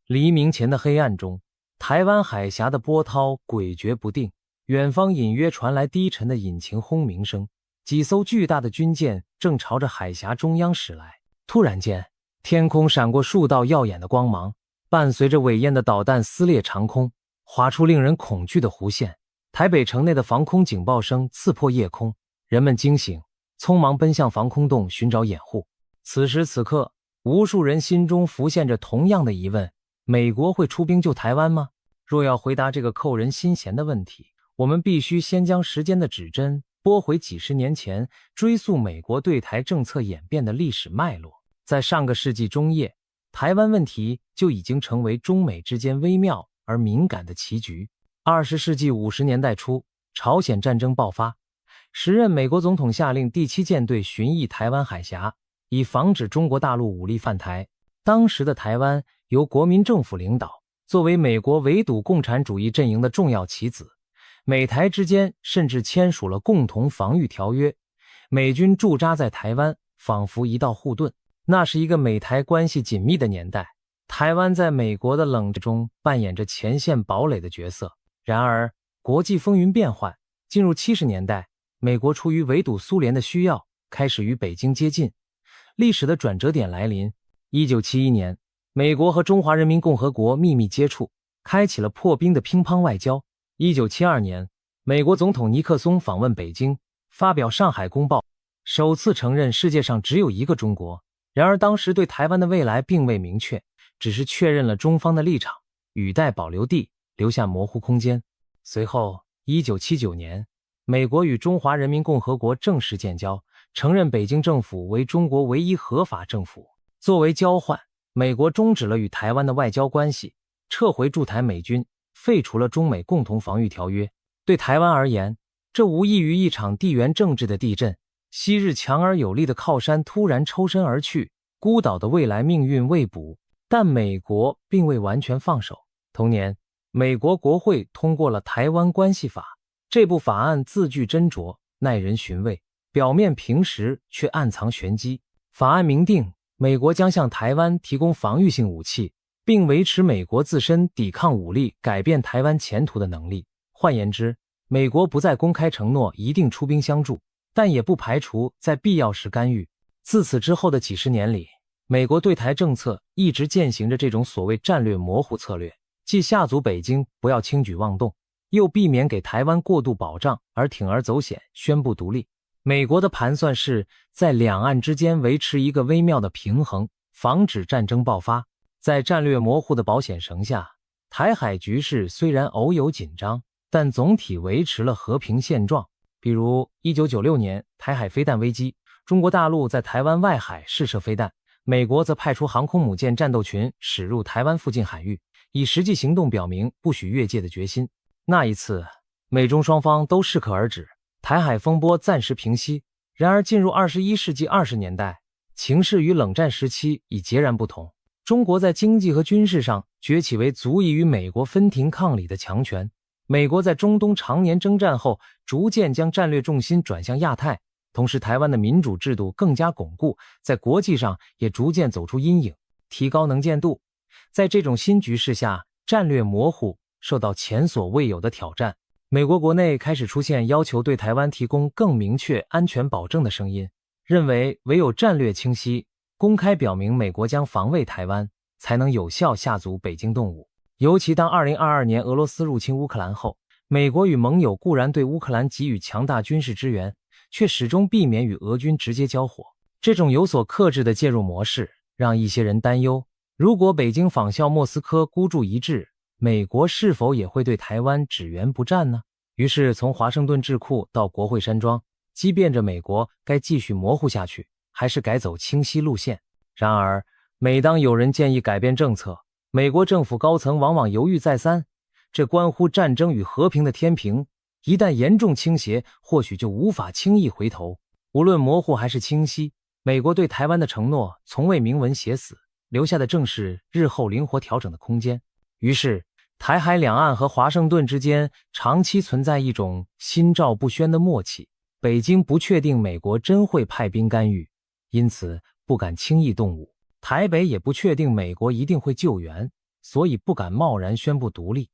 黎明前的黑暗中，台湾海峡的波涛诡谲不定，远方隐约传来低沉的引擎轰鸣声，几艘巨大的军舰正朝着海峡中央驶来。突然间，天空闪过数道耀眼的光芒，伴随着尾焰的导弹撕裂长空，划出令人恐惧的弧线。台北城内的防空警报声刺破夜空，人们惊醒，匆忙奔向防空洞寻找掩护。此时此刻，无数人心中浮现着同样的疑问：美国会出兵救台湾吗？若要回答这个扣人心弦的问题，我们必须先将时间的指针拨回几十年前，追溯美国对台政策演变的历史脉络。在上个世纪中叶，台湾问题就已经成为中美之间微妙而敏感的棋局。20世纪50年代初，朝鲜战争爆发，时任美国总统下令第7舰队巡弋台湾海峡，以防止中国大陆武力犯台。当时的台湾由国民政府领导，作为美国围堵共产主义阵营的重要棋子，美台之间甚至签署了共同防御条约，美军驻扎在台湾，仿佛一道护盾。那是一个美台关系紧密的年代，台湾在美国的冷战中扮演着前线堡垒的角色。然而，国际风云变幻，进入70年代，美国出于围堵苏联的需要，开始与北京接近。历史的转折点来临，1971年，美国和中华人民共和国秘密接触，开启了破冰的乒乓外交。1972年，美国总统尼克松访问北京，发表《上海公报》，首次承认世界上只有一个中国。然而当时对台湾的未来并未明确，只是确认了中方的立场，语带保留地，留下模糊空间。随后1979年，美国与中华人民共和国正式建交，承认北京政府为中国唯一合法政府。作为交换，美国终止了与台湾的外交关系，撤回驻台美军，废除了中美共同防御条约。对台湾而言，这无异于一场地缘政治的地震。昔日强而有力的靠山突然抽身而去，孤岛的未来命运未卜。但美国并未完全放手。同年，美国国会通过了《台湾关系法》，这部法案字句斟酌，耐人寻味，表面平实却暗藏玄机。法案明定，美国将向台湾提供防御性武器，并维持美国自身抵抗武力改变台湾前途的能力。换言之，美国不再公开承诺一定出兵相助，但也不排除在必要时干预。自此之后的几十年里，美国对台政策一直践行着这种所谓战略模糊策略，既吓阻北京不要轻举妄动，又避免给台湾过度保障而铤而走险宣布独立。美国的盘算是在两岸之间维持一个微妙的平衡，防止战争爆发。在战略模糊的保险绳下，台海局势虽然偶有紧张，但总体维持了和平现状。比如1996年台海飞弹危机，中国大陆在台湾外海试射飞弹，美国则派出航空母舰战斗群驶入台湾附近海域，以实际行动表明不许越界的决心。那一次，美中双方都适可而止，台海风波暂时平息。然而进入21世纪20年代，情势与冷战时期已截然不同。中国在经济和军事上崛起为足以与美国分庭抗礼的强权。美国在中东常年征战后，逐渐将战略重心转向亚太，同时台湾的民主制度更加巩固，在国际上也逐渐走出阴影，提高能见度。在这种新局势下，战略模糊受到前所未有的挑战。美国国内开始出现要求对台湾提供更明确安全保证的声音，认为唯有战略清晰，公开表明美国将防卫台湾，才能有效吓阻北京动武。尤其当2022年俄罗斯入侵乌克兰后，美国与盟友固然对乌克兰给予强大军事支援，却始终避免与俄军直接交火。这种有所克制的介入模式，让一些人担忧，如果北京仿效莫斯科孤注一掷，美国是否也会对台湾只援不战呢？于是从华盛顿智库到国会山庄，激辩着美国该继续模糊下去，还是改走清晰路线。然而，每当有人建议改变政策，美国政府高层往往犹豫再三，这关乎战争与和平的天平，一旦严重倾斜，或许就无法轻易回头。无论模糊还是清晰，美国对台湾的承诺从未明文写死，留下的正是日后灵活调整的空间。于是，台海两岸和华盛顿之间长期存在一种心照不宣的默契，北京不确定美国真会派兵干预，因此不敢轻易动武。台北也不确定美国一定会救援，所以不敢贸然宣布独立。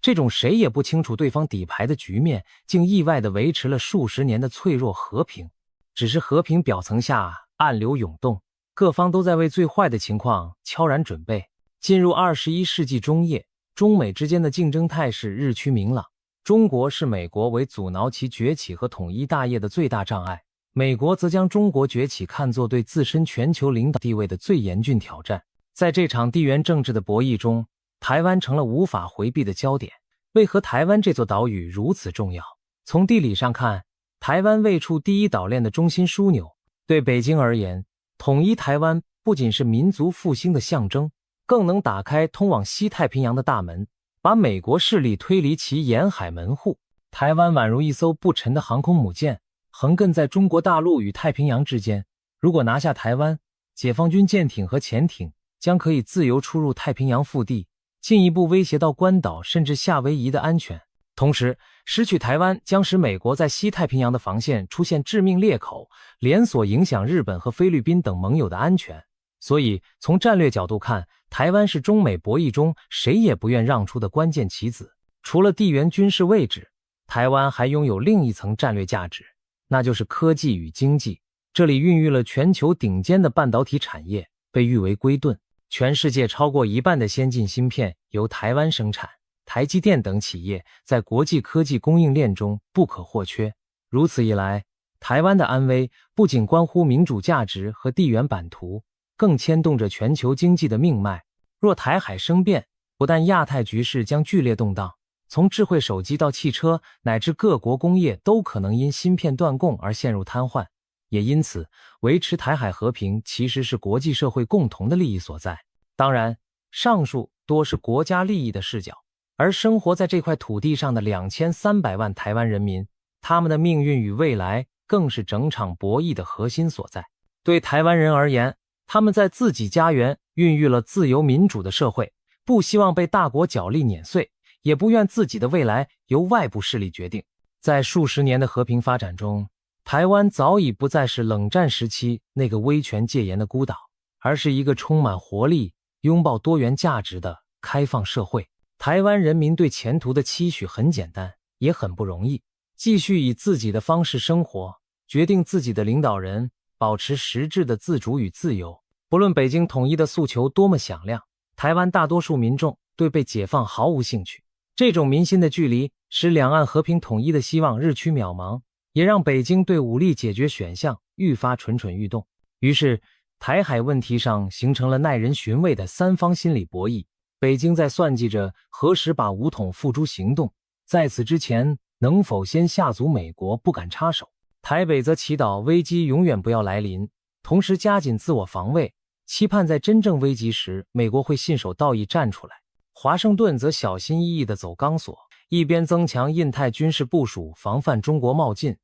这种谁也不清楚对方底牌的局面，竟意外地维持了数十年的脆弱和平。只是和平表层下暗流涌动，各方都在为最坏的情况悄然准备。进入21世纪中叶，中美之间的竞争态势日趋明朗。中国视美国为阻挠其崛起和统一大业的最大障碍，美国则将中国崛起看作对自身全球领导地位的最严峻挑战。在这场地缘政治的博弈中，台湾成了无法回避的焦点。为何台湾这座岛屿如此重要？从地理上看，台湾位处第一岛链的中心枢纽。对北京而言，统一台湾不仅是民族复兴的象征，更能打开通往西太平洋的大门，把美国势力推离其沿海门户。台湾宛如一艘不沉的航空母舰，横亘在中国大陆与太平洋之间。如果拿下台湾，解放军舰艇和潜艇将可以自由出入太平洋腹地，进一步威胁到关岛甚至夏威夷的安全。同时，失去台湾将使美国在西太平洋的防线出现致命裂口，连锁影响日本和菲律宾等盟友的安全。所以，从战略角度看，台湾是中美博弈中谁也不愿让出的关键棋子。除了地缘军事位置，台湾还拥有另一层战略价值，那就是科技与经济。这里孕育了全球顶尖的半导体产业，被誉为硅盾。全世界超过1半的先进芯片由台湾生产，台积电等企业在国际科技供应链中不可或缺。如此一来，台湾的安危不仅关乎民主价值和地缘版图，更牵动着全球经济的命脉。若台海生变，不但亚太局势将剧烈动荡，从智慧手机到汽车乃至各国工业都可能因芯片断供而陷入瘫痪。也因此，维持台海和平其实是国际社会共同的利益所在。当然，上述多是国家利益的视角，而生活在这块土地上的2300万台湾人民，他们的命运与未来更是整场博弈的核心所在。对台湾人而言，他们在自己家园孕育了自由民主的社会，不希望被大国角力碾碎，也不愿自己的未来由外部势力决定。在数十年的和平发展中，台湾早已不再是冷战时期那个威权戒严的孤岛，而是一个充满活力、拥抱多元价值的开放社会。台湾人民对前途的期许很简单，也很不容易，继续以自己的方式生活，决定自己的领导人，保持实质的自主与自由。不论北京统一的诉求多么响亮，台湾大多数民众对被解放毫无兴趣。这种民心的距离使两岸和平统一的希望日趋渺茫，也让北京对武力解决选项愈发蠢蠢欲动。于是，台海问题上形成了耐人寻味的三方心理博弈。北京在算计着何时把武统付诸行动，在此之前能否先吓阻美国不敢插手。台北则祈祷危机永远不要来临，同时加紧自我防卫，期盼在真正危急时美国会信守道义站出来。华盛顿则小心翼翼地走钢索，一边增强印太军事部署防范中国冒进，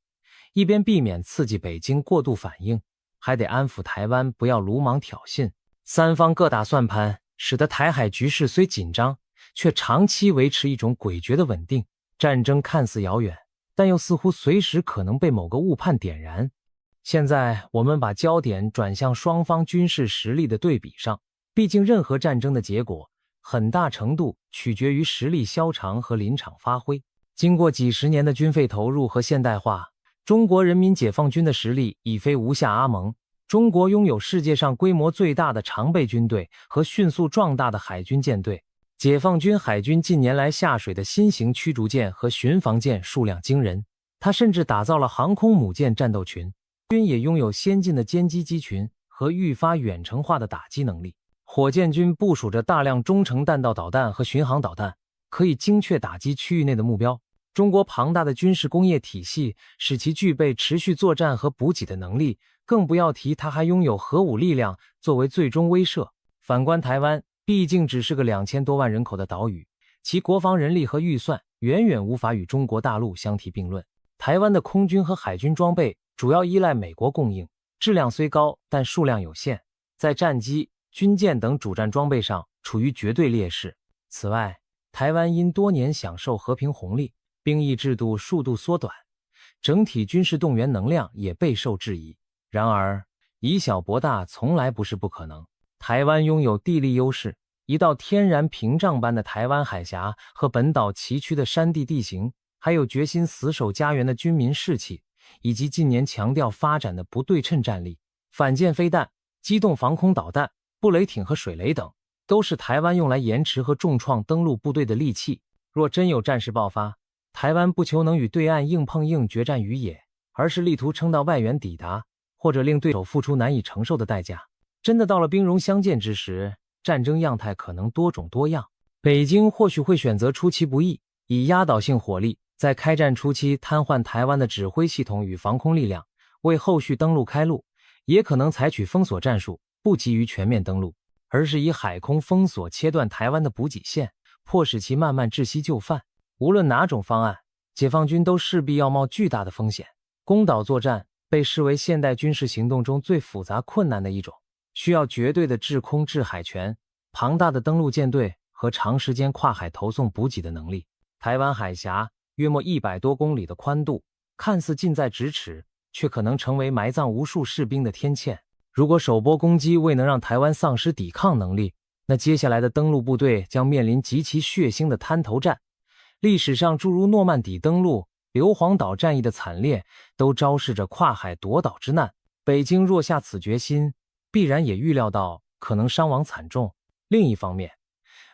一边避免刺激北京过度反应，还得安抚台湾不要鲁莽挑衅。三方各打算盘，使得台海局势虽紧张，却长期维持一种诡谲的稳定。战争看似遥远，但又似乎随时可能被某个误判点燃。现在我们把焦点转向双方军事实力的对比上，毕竟任何战争的结果很大程度取决于实力消长和临场发挥。经过几十年的军费投入和现代化，中国人民解放军的实力已非无下阿蒙。中国拥有世界上规模最大的常备军队和迅速壮大的海军舰队。解放军海军近年来下水的新型驱逐舰和巡防舰数量惊人，它甚至打造了航空母舰战斗群，军也拥有先进的歼击机群和愈发远程化的打击能力。火箭军部署着大量中程弹道导弹和巡航导弹，可以精确打击区域内的目标。中国庞大的军事工业体系使其具备持续作战和补给的能力，更不要提它还拥有核武力量作为最终威慑。反观台湾，毕竟只是个2000多万人口的岛屿，其国防人力和预算远远无法与中国大陆相提并论。台湾的空军和海军装备主要依赖美国供应，质量虽高，但数量有限，在战机、军舰等主战装备上处于绝对劣势。此外，台湾因多年享受和平红利，兵役制度数度缩短，整体军事动员能量也备受质疑。然而，以小博大从来不是不可能。台湾拥有地利优势，一道天然屏障般的台湾海峡和本岛崎岖的山地地形，还有决心死守家园的军民士气，以及近年强调发展的不对称战力，反舰飞弹、机动防空导弹、布雷艇和水雷等，都是台湾用来延迟和重创登陆部队的利器。若真有战事爆发，台湾不求能与对岸硬碰硬决战于野，而是力图撑到外援抵达，或者令对手付出难以承受的代价。真的到了兵戎相见之时，战争样态可能多种多样。北京或许会选择出其不意，以压倒性火力在开战初期瘫痪台湾的指挥系统与防空力量，为后续登陆开路；也可能采取封锁战术，不急于全面登陆，而是以海空封锁切断台湾的补给线，迫使其慢慢窒息就范。无论哪种方案，解放军都势必要冒巨大的风险。攻岛作战被视为现代军事行动中最复杂困难的一种，需要绝对的制空制海权、庞大的登陆舰队和长时间跨海投送补给的能力。台湾海峡约莫100多公里的宽度，看似近在咫尺，却可能成为埋葬无数士兵的天堑。如果首波攻击未能让台湾丧失抵抗能力，那接下来的登陆部队将面临极其血腥的滩头战。历史上诸如诺曼底登陆、硫磺岛战役的惨烈，都昭示着跨海夺岛之难。北京若下此决心，必然也预料到可能伤亡惨重。另一方面，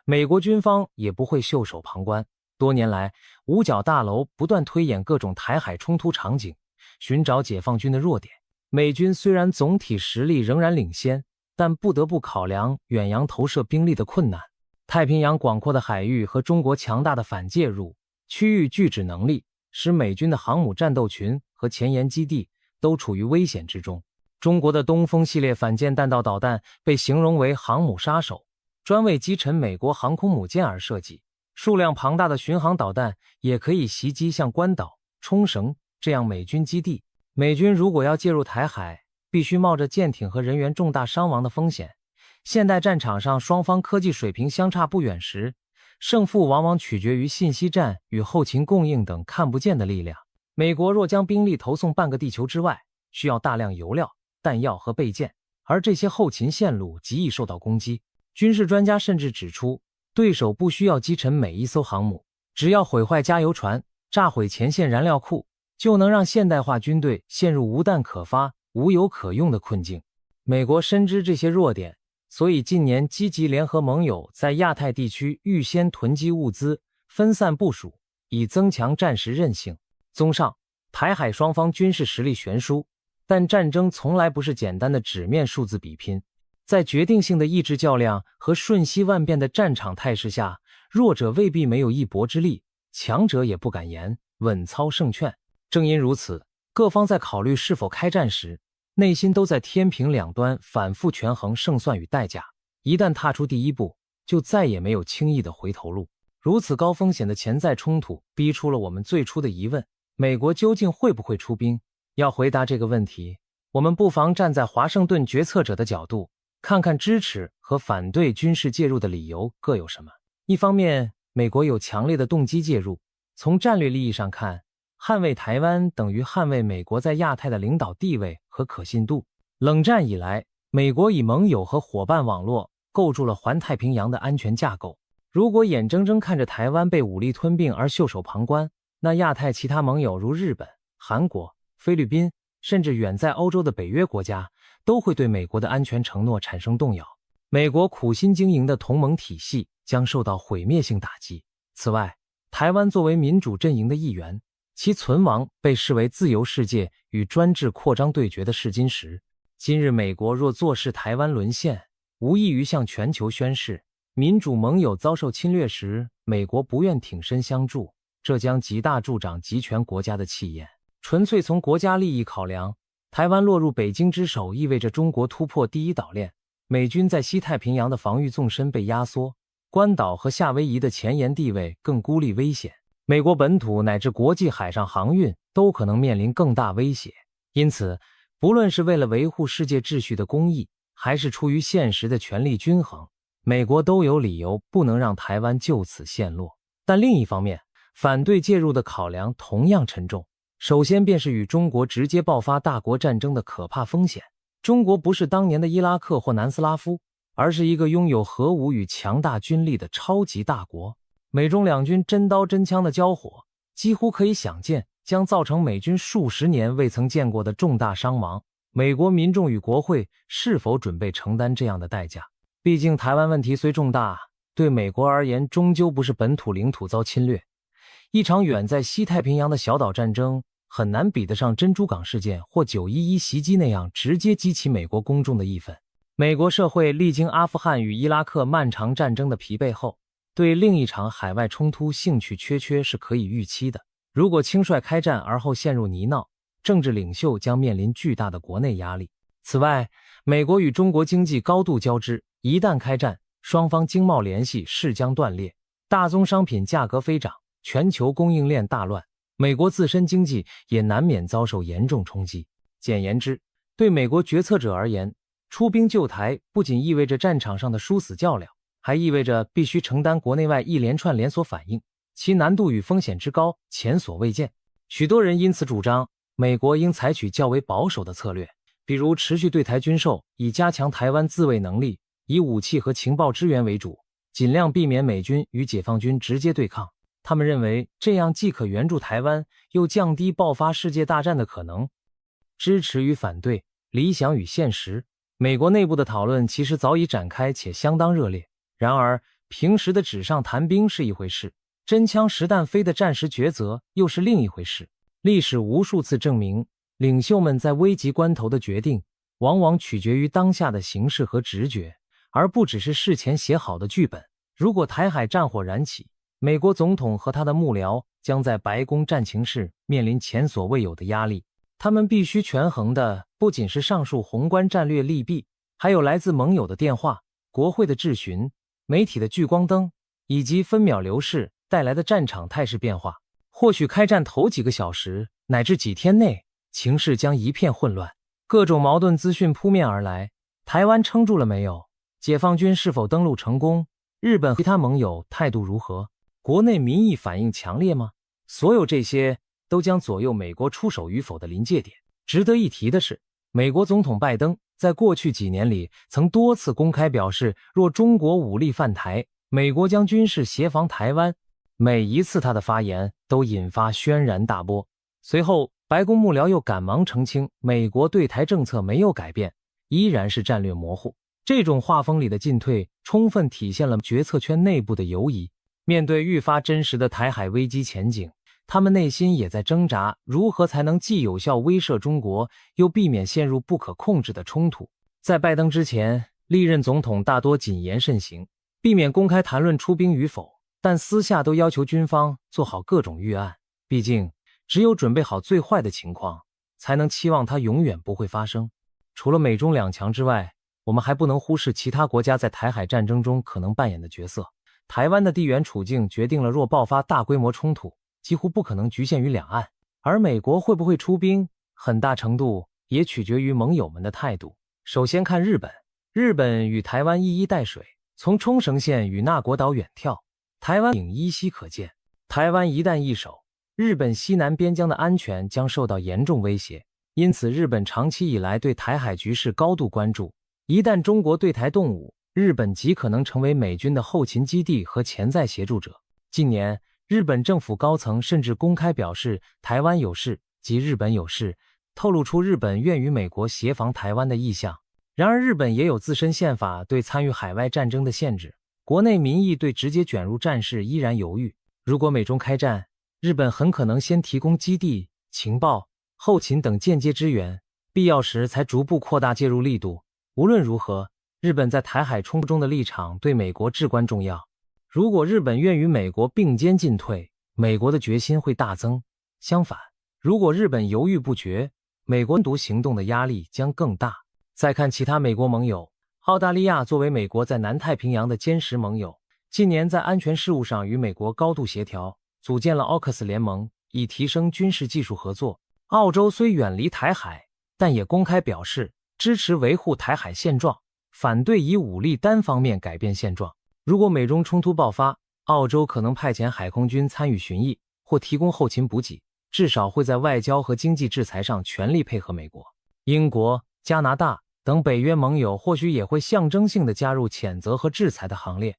美国军方也不会袖手旁观。多年来，五角大楼不断推演各种台海冲突场景，寻找解放军的弱点。美军虽然总体实力仍然领先，但不得不考量远洋投射兵力的困难。太平洋广阔的海域和中国强大的反介入、区域拒止能力，使美军的航母战斗群和前沿基地都处于危险之中。中国的东风系列反舰弹道导弹被形容为航母杀手，专为击沉美国航空母舰而设计。数量庞大的巡航导弹也可以袭击像关岛、冲绳这样美军基地。美军如果要介入台海，必须冒着舰艇和人员重大伤亡的风险。现代战场上双方科技水平相差不远时，胜负往往取决于信息战与后勤供应等看不见的力量。美国若将兵力投送半个地球之外，需要大量油料、弹药和备件，而这些后勤线路极易受到攻击。军事专家甚至指出，对手不需要击沉每一艘航母，只要毁坏加油船、炸毁前线燃料库，就能让现代化军队陷入无弹可发、无油可用的困境。美国深知这些弱点，所以近年积极联合盟友在亚太地区预先囤积物资，分散部署，以增强战时韧性。综上，台海双方军事实力悬殊，但战争从来不是简单的纸面数字比拼。在决定性的意志较量和瞬息万变的战场态势下，弱者未必没有一搏之力，强者也不敢言稳操胜券。正因如此，各方在考虑是否开战时，内心都在天平两端反复权衡胜算与代价。一旦踏出第一步，就再也没有轻易的回头路。如此高风险的潜在冲突逼出了我们最初的疑问：美国究竟会不会出兵？要回答这个问题，我们不妨站在华盛顿决策者的角度，看看支持和反对军事介入的理由各有什么。一方面，美国有强烈的动机介入，从战略利益上看，捍卫台湾等于捍卫美国在亚太的领导地位和可信度。冷战以来，美国以盟友和伙伴网络构筑了环太平洋的安全架构。如果眼睁睁看着台湾被武力吞并而袖手旁观，那亚太其他盟友如日本、韩国、菲律宾，甚至远在欧洲的北约国家，都会对美国的安全承诺产生动摇。美国苦心经营的同盟体系将受到毁灭性打击。此外，台湾作为民主阵营的一员，其存亡被视为自由世界与专制扩张对决的试金石。今日美国若坐视台湾沦陷，无异于向全球宣示，民主盟友遭受侵略时，美国不愿挺身相助，这将极大助长集权国家的气焰。纯粹从国家利益考量，台湾落入北京之手意味着中国突破第一岛链，美军在西太平洋的防御纵深被压缩，关岛和夏威夷的前沿地位更孤立危险，美国本土乃至国际海上航运都可能面临更大威胁。因此，不论是为了维护世界秩序的公义，还是出于现实的权力均衡，美国都有理由不能让台湾就此陷落。但另一方面，反对介入的考量同样沉重。首先便是与中国直接爆发大国战争的可怕风险。中国不是当年的伊拉克或南斯拉夫，而是一个拥有核武与强大军力的超级大国。美中两军真刀真枪的交火，几乎可以想见将造成美军数十年未曾见过的重大伤亡。美国民众与国会是否准备承担这样的代价？毕竟台湾问题虽重大，对美国而言终究不是本土领土遭侵略。一场远在西太平洋的小岛战争很难比得上珍珠港事件或911袭击那样直接激起美国公众的义愤。美国社会历经阿富汗与伊拉克漫长战争的疲惫后，对另一场海外冲突兴趣缺是可以预期的。如果轻率开战而后陷入泥淖，政治领袖将面临巨大的国内压力。此外，美国与中国经济高度交织，一旦开战，双方经贸联系势将断裂，大宗商品价格飞涨，全球供应链大乱，美国自身经济也难免遭受严重冲击。简言之，对美国决策者而言，出兵救台不仅意味着战场上的殊死较量，还意味着必须承担国内外一连串连锁反应，其难度与风险之高前所未见。许多人因此主张美国应采取较为保守的策略，比如持续对台军售，以加强台湾自卫能力，以武器和情报支援为主，尽量避免美军与解放军直接对抗。他们认为这样既可援助台湾，又降低爆发世界大战的可能。支持与反对，理想与现实，美国内部的讨论其实早已展开且相当热烈。然而，平时的纸上谈兵是一回事，真枪实弹飞的战时抉择又是另一回事。历史无数次证明，领袖们在危急关头的决定，往往取决于当下的形势和直觉，而不只是事前写好的剧本。如果台海战火燃起，美国总统和他的幕僚将在白宫战情室面临前所未有的压力。他们必须权衡的不仅是上述宏观战略利弊，还有来自盟友的电话、国会的质询、媒体的聚光灯，以及分秒流逝带来的战场态势变化。或许开战头几个小时乃至几天内，情势将一片混乱，各种矛盾资讯扑面而来。台湾撑住了没有？解放军是否登陆成功？日本和其他盟友态度如何？国内民意反应强烈吗？所有这些都将左右美国出手与否的临界点。值得一提的是，美国总统拜登在过去几年里曾多次公开表示，若中国武力犯台，美国将军事协防台湾。每一次他的发言都引发轩然大波。随后，白宫幕僚又赶忙澄清，美国对台政策没有改变，依然是战略模糊。这种画风里的进退，充分体现了决策圈内部的犹疑。面对愈发真实的台海危机前景，他们内心也在挣扎，如何才能既有效威慑中国，又避免陷入不可控制的冲突。在拜登之前，历任总统大多谨言慎行，避免公开谈论出兵与否，但私下都要求军方做好各种预案。毕竟，只有准备好最坏的情况，才能期望它永远不会发生。除了美中两强之外，我们还不能忽视其他国家在台海战争中可能扮演的角色。台湾的地缘处境决定了，若爆发大规模冲突，几乎不可能局限于两岸。而美国会不会出兵，很大程度也取决于盟友们的态度。首先看日本，日本与台湾一衣带水，从冲绳县与那国岛远眺，台湾影依稀可见。台湾一旦易手，日本西南边疆的安全将受到严重威胁，因此日本长期以来对台海局势高度关注。一旦中国对台动武，日本极可能成为美军的后勤基地和潜在协助者。近年，日本政府高层甚至公开表示台湾有事即日本有事，透露出日本愿与美国协防台湾的意向。然而日本也有自身宪法对参与海外战争的限制，国内民意对直接卷入战事依然犹豫。如果美中开战，日本很可能先提供基地、情报、后勤等间接支援，必要时才逐步扩大介入力度。无论如何，日本在台海冲突中的立场对美国至关重要。如果日本愿与美国并肩进退，美国的决心会大增。相反，如果日本犹豫不决，美国单独行动的压力将更大。再看其他美国盟友，澳大利亚作为美国在南太平洋的坚实盟友，近年在安全事务上与美国高度协调，组建了 AUKUS 联盟，以提升军事技术合作。澳洲虽远离台海，但也公开表示支持维护台海现状，反对以武力单方面改变现状。如果美中冲突爆发，澳洲可能派遣海空军参与巡弋，或提供后勤补给，至少会在外交和经济制裁上全力配合美国。英国、加拿大、等北约盟友或许也会象征性地加入谴责和制裁的行列，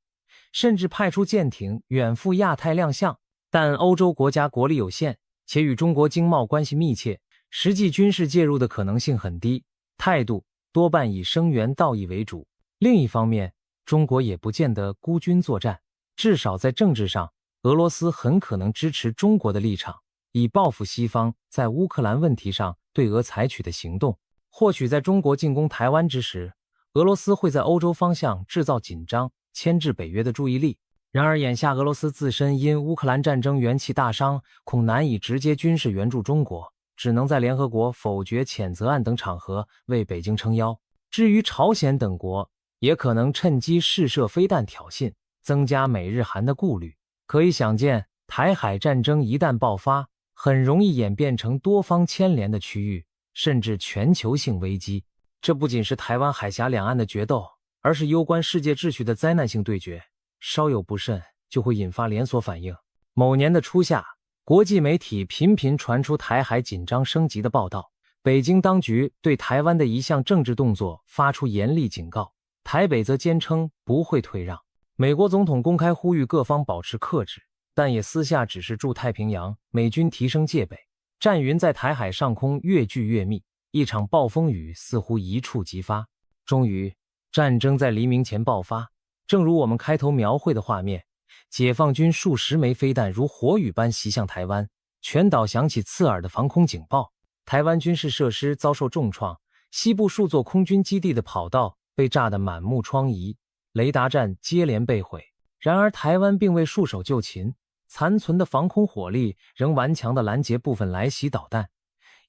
甚至派出舰艇远赴亚太亮相。但欧洲国家国力有限，且与中国经贸关系密切，实际军事介入的可能性很低，态度多半以声援道义为主。另一方面，中国也不见得孤军作战，至少在政治上，俄罗斯很可能支持中国的立场，以报复西方在乌克兰问题上对俄采取的行动。或许在中国进攻台湾之时，俄罗斯会在欧洲方向制造紧张，牵制北约的注意力。然而眼下俄罗斯自身因乌克兰战争元气大伤，恐难以直接军事援助中国，只能在联合国否决谴责案等场合为北京撑腰。至于朝鲜等国，也可能趁机试射飞弹挑衅，增加美日韩的顾虑。可以想见，台海战争一旦爆发，很容易演变成多方牵连的区域，甚至全球性危机。这不仅是台湾海峡两岸的决斗，而是攸关世界秩序的灾难性对决，稍有不慎就会引发连锁反应。某年的初夏，国际媒体频频传出台海紧张升级的报道，北京当局对台湾的一项政治动作发出严厉警告，台北则坚称不会退让。美国总统公开呼吁各方保持克制，但也私下指示驻太平洋美军提升戒备。战云在台海上空越聚越密，一场暴风雨似乎一触即发。终于，战争在黎明前爆发。正如我们开头描绘的画面，解放军数十枚飞弹如火雨般袭向台湾，全岛响起刺耳的防空警报。台湾军事设施遭受重创，西部数座空军基地的跑道被炸得满目疮痍，雷达站接连被毁。然而台湾并未束手就擒，残存的防空火力仍顽强地拦截部分来袭导弹，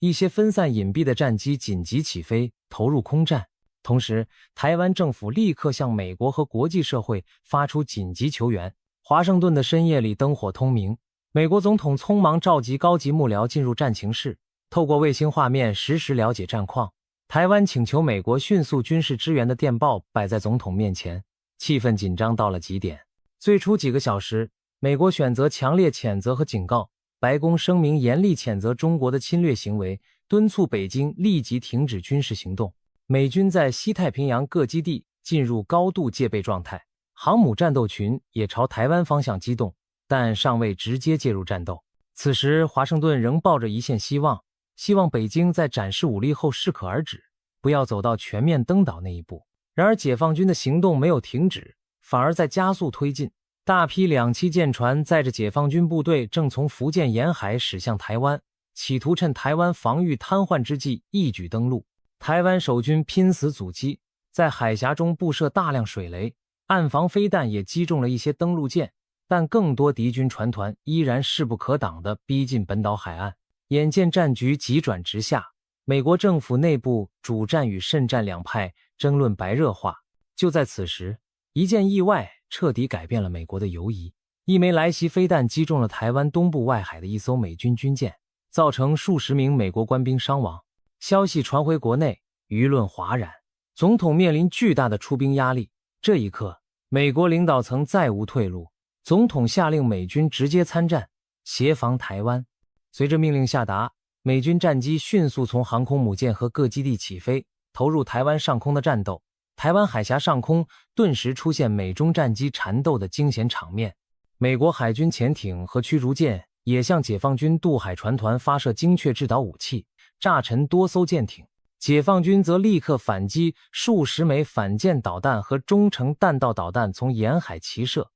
一些分散隐蔽的战机紧急起飞，投入空战。同时，台湾政府立刻向美国和国际社会发出紧急求援。华盛顿的深夜里灯火通明，美国总统匆忙召集高级幕僚进入战情室，透过卫星画面实时了解战况。台湾请求美国迅速军事支援的电报摆在总统面前，气氛紧张到了极点。最初几个小时，美国选择强烈谴责和警告，白宫声明严厉谴责中国的侵略行为，敦促北京立即停止军事行动。美军在西太平洋各基地进入高度戒备状态，航母战斗群也朝台湾方向机动，但尚未直接介入战斗。此时华盛顿仍抱着一线希望，希望北京在展示武力后适可而止，不要走到全面登岛那一步。然而解放军的行动没有停止，反而在加速推进。大批两栖舰船载着解放军部队正从福建沿海驶向台湾，企图趁台湾防御瘫痪之际一举登陆。台湾守军拼死阻击，在海峡中布设大量水雷，岸防飞弹也击中了一些登陆舰，但更多敌军船团依然势不可挡地逼近本岛海岸。眼见战局急转直下，美国政府内部主战与慎战两派争论白热化。就在此时，一件意外彻底改变了美国的游移。一枚来袭飞弹击中了台湾东部外海的一艘美军军舰，造成数十名美国官兵伤亡。消息传回国内，舆论哗然，总统面临巨大的出兵压力。这一刻，美国领导层再无退路，总统下令美军直接参战，协防台湾。随着命令下达，美军战机迅速从航空母舰和各基地起飞，投入台湾上空的战斗。台湾海峡上空顿时出现美中战机缠斗的惊险场面，美国海军潜艇和驱逐舰也向解放军渡海船团发射精确制导武器，炸沉多艘舰艇。解放军则立刻反击，数十枚反舰导弹和中程弹道导弹从沿海齐射，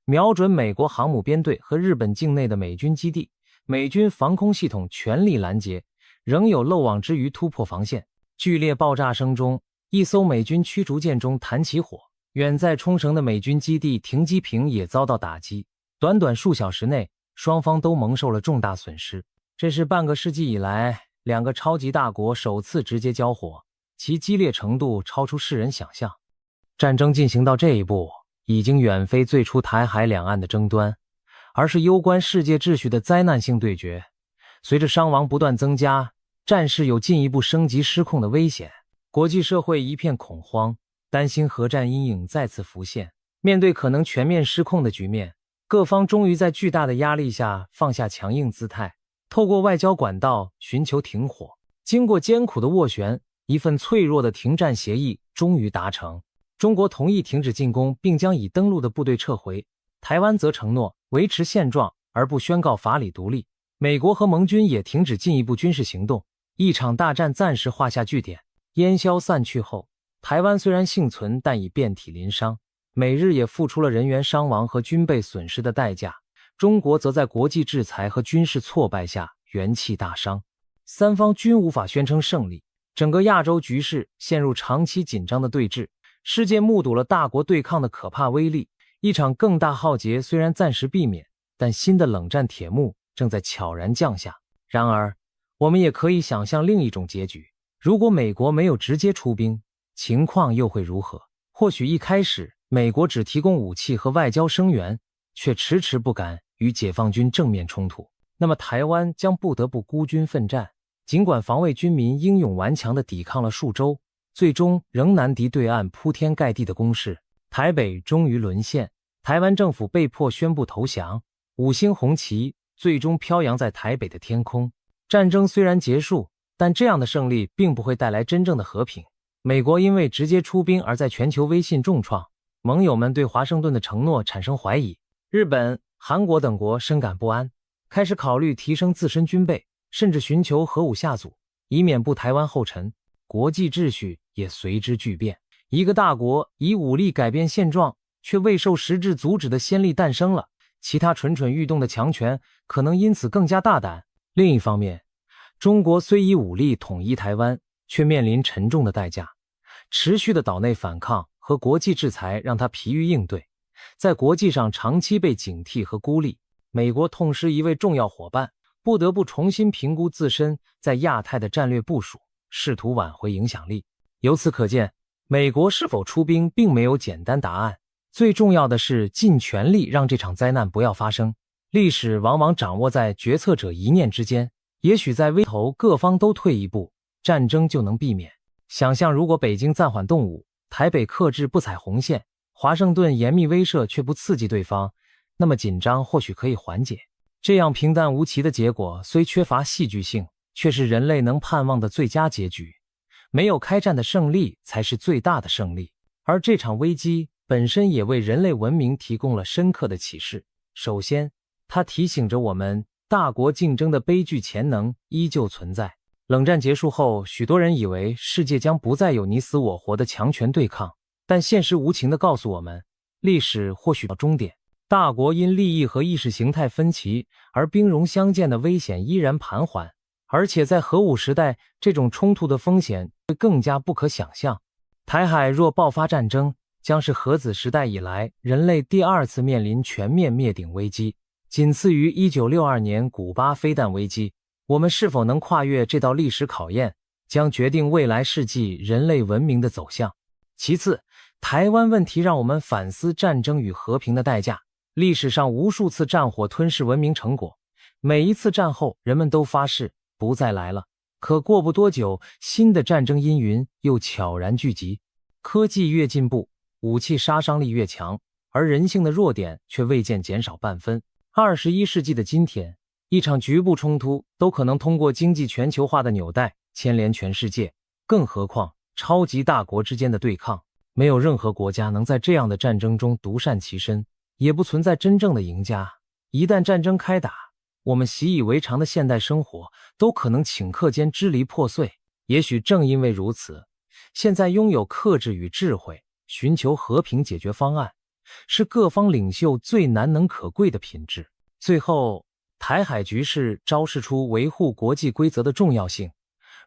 瞄准美国航母编队和日本境内的美军基地。美军防空系统全力拦截，仍有漏网之鱼突破防线。剧烈爆炸声中，一艘美军驱逐舰中弹起火，远在冲绳的美军基地停机坪也遭到打击。短短数小时内，双方都蒙受了重大损失。这是半个世纪以来两个超级大国首次直接交火，其激烈程度超出世人想象。战争进行到这一步，已经远非最初台海两岸的争端，而是攸关世界秩序的灾难性对决。随着伤亡不断增加，战事有进一步升级失控的危险，国际社会一片恐慌，担心核战阴影再次浮现。面对可能全面失控的局面，各方终于在巨大的压力下放下强硬姿态，透过外交管道寻求停火。经过艰苦的斡旋，一份脆弱的停战协议终于达成，中国同意停止进攻，并将已登陆的部队撤回，台湾则承诺维持现状而不宣告法理独立。美国和盟军也停止进一步军事行动，一场大战暂时画下句点。烟消散去后，台湾虽然幸存，但已遍体鳞伤，美日也付出了人员伤亡和军备损失的代价，中国则在国际制裁和军事挫败下元气大伤，三方均无法宣称胜利。整个亚洲局势陷入长期紧张的对峙，世界目睹了大国对抗的可怕威力。一场更大浩劫虽然暂时避免，但新的冷战铁幕正在悄然降下。然而，我们也可以想象另一种结局，如果美国没有直接出兵，情况又会如何？或许一开始美国只提供武器和外交声援，却迟迟不敢与解放军正面冲突，那么台湾将不得不孤军奋战。尽管防卫军民英勇顽强地抵抗了数周，最终仍难敌对岸铺天盖地的攻势，台北终于沦陷，台湾政府被迫宣布投降，五星红旗最终飘扬在台北的天空。战争虽然结束，但这样的胜利并不会带来真正的和平。美国因为直接出兵而在全球威信重创，盟友们对华盛顿的承诺产生怀疑，日本、韩国等国深感不安，开始考虑提升自身军备，甚至寻求核武下阻，以免步台湾后尘。国际秩序也随之巨变，一个大国以武力改变现状却未受实质阻止的先例诞生了，其他蠢蠢欲动的强权可能因此更加大胆。另一方面，中国虽以武力统一台湾，却面临沉重的代价，持续的岛内反抗和国际制裁让他疲于应对，在国际上长期被警惕和孤立。美国痛失一位重要伙伴，不得不重新评估自身在亚太的战略部署，试图挽回影响力。由此可见，美国是否出兵并没有简单答案，最重要的是尽全力让这场灾难不要发生。历史往往掌握在决策者一念之间，也许在危头各方都退一步，战争就能避免。想象如果北京暂缓动武，台北克制不踩红线，华盛顿严密威慑却不刺激对方，那么紧张或许可以缓解。这样平淡无奇的结果虽缺乏戏剧性，却是人类能盼望的最佳结局。没有开战的胜利才是最大的胜利，而这场危机本身也为人类文明提供了深刻的启示。首先，它提醒着我们，大国竞争的悲剧潜能依旧存在。冷战结束后，许多人以为世界将不再有你死我活的强权对抗，但现实无情地告诉我们，历史或许到终点，大国因利益和意识形态分歧而兵戎相见的危险依然盘桓，而且在核武时代，这种冲突的风险会更加不可想象。台海若爆发战争，将是核子时代以来人类第二次面临全面灭顶危机，仅次于1962年古巴飞弹危机。我们是否能跨越这道历史考验，将决定未来世纪人类文明的走向。其次，台湾问题让我们反思战争与和平的代价。历史上无数次战火吞噬文明成果，每一次战后人们都发誓不再来了，可过不多久，新的战争阴云又悄然聚集。科技越进步，武器杀伤力越强，而人性的弱点却未见减少半分。21世纪的今天，一场局部冲突都可能通过经济全球化的纽带牵连全世界，更何况超级大国之间的对抗。没有任何国家能在这样的战争中独善其身，也不存在真正的赢家。一旦战争开打，我们习以为常的现代生活都可能顷刻间支离破碎。也许正因为如此，现在拥有克制与智慧，寻求和平解决方案，是各方领袖最难能可贵的品质。最后，台海局势昭示出维护国际规则的重要性。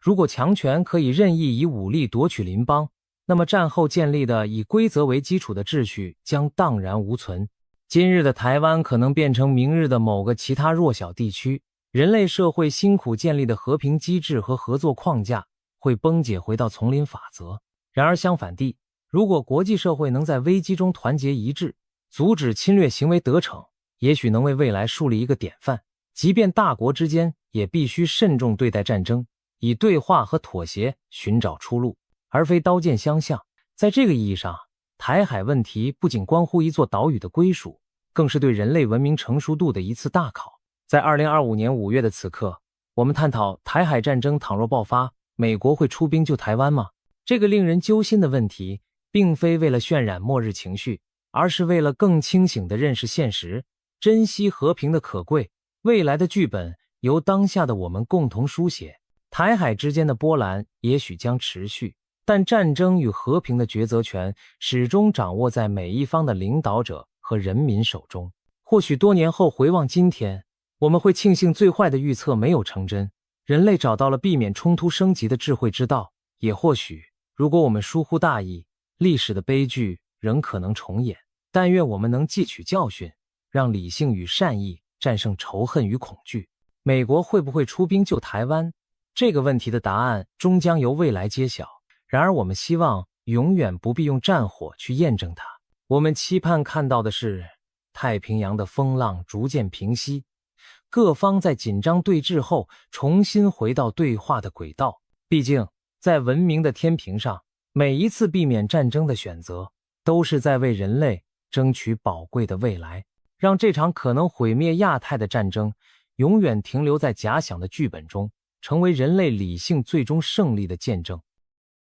如果强权可以任意以武力夺取邻邦，那么战后建立的以规则为基础的秩序将荡然无存。今日的台湾可能变成明日的某个其他弱小地区，人类社会辛苦建立的和平机制和合作框架会崩解回到丛林法则。然而相反地，如果国际社会能在危机中团结一致，阻止侵略行为得逞，也许能为未来树立一个典范。即便大国之间也必须慎重对待战争，以对话和妥协寻找出路，而非刀剑相向。在这个意义上，台海问题不仅关乎一座岛屿的归属，更是对人类文明成熟度的一次大考。在2025年5月的此刻，我们探讨台海战争倘若爆发，美国会出兵救台湾吗？这个令人揪心的问题，并非为了渲染末日情绪，而是为了更清醒地认识现实，珍惜和平的可贵。未来的剧本由当下的我们共同书写。台海之间的波澜也许将持续，但战争与和平的抉择权始终掌握在每一方的领导者和人民手中。或许多年后回望今天，我们会庆幸最坏的预测没有成真，人类找到了避免冲突升级的智慧之道。也或许，如果我们疏忽大意，历史的悲剧仍可能重演。但愿我们能汲取教训，让理性与善意战胜仇恨与恐惧。美国会不会出兵救台湾？这个问题的答案终将由未来揭晓。然而我们希望永远不必用战火去验证它。我们期盼看到的是太平洋的风浪逐渐平息，各方在紧张对峙后重新回到对话的轨道。毕竟在文明的天平上，每一次避免战争的选择都是在为人类争取宝贵的未来。让这场可能毁灭亚太的战争永远停留在假想的剧本中，成为人类理性最终胜利的见证。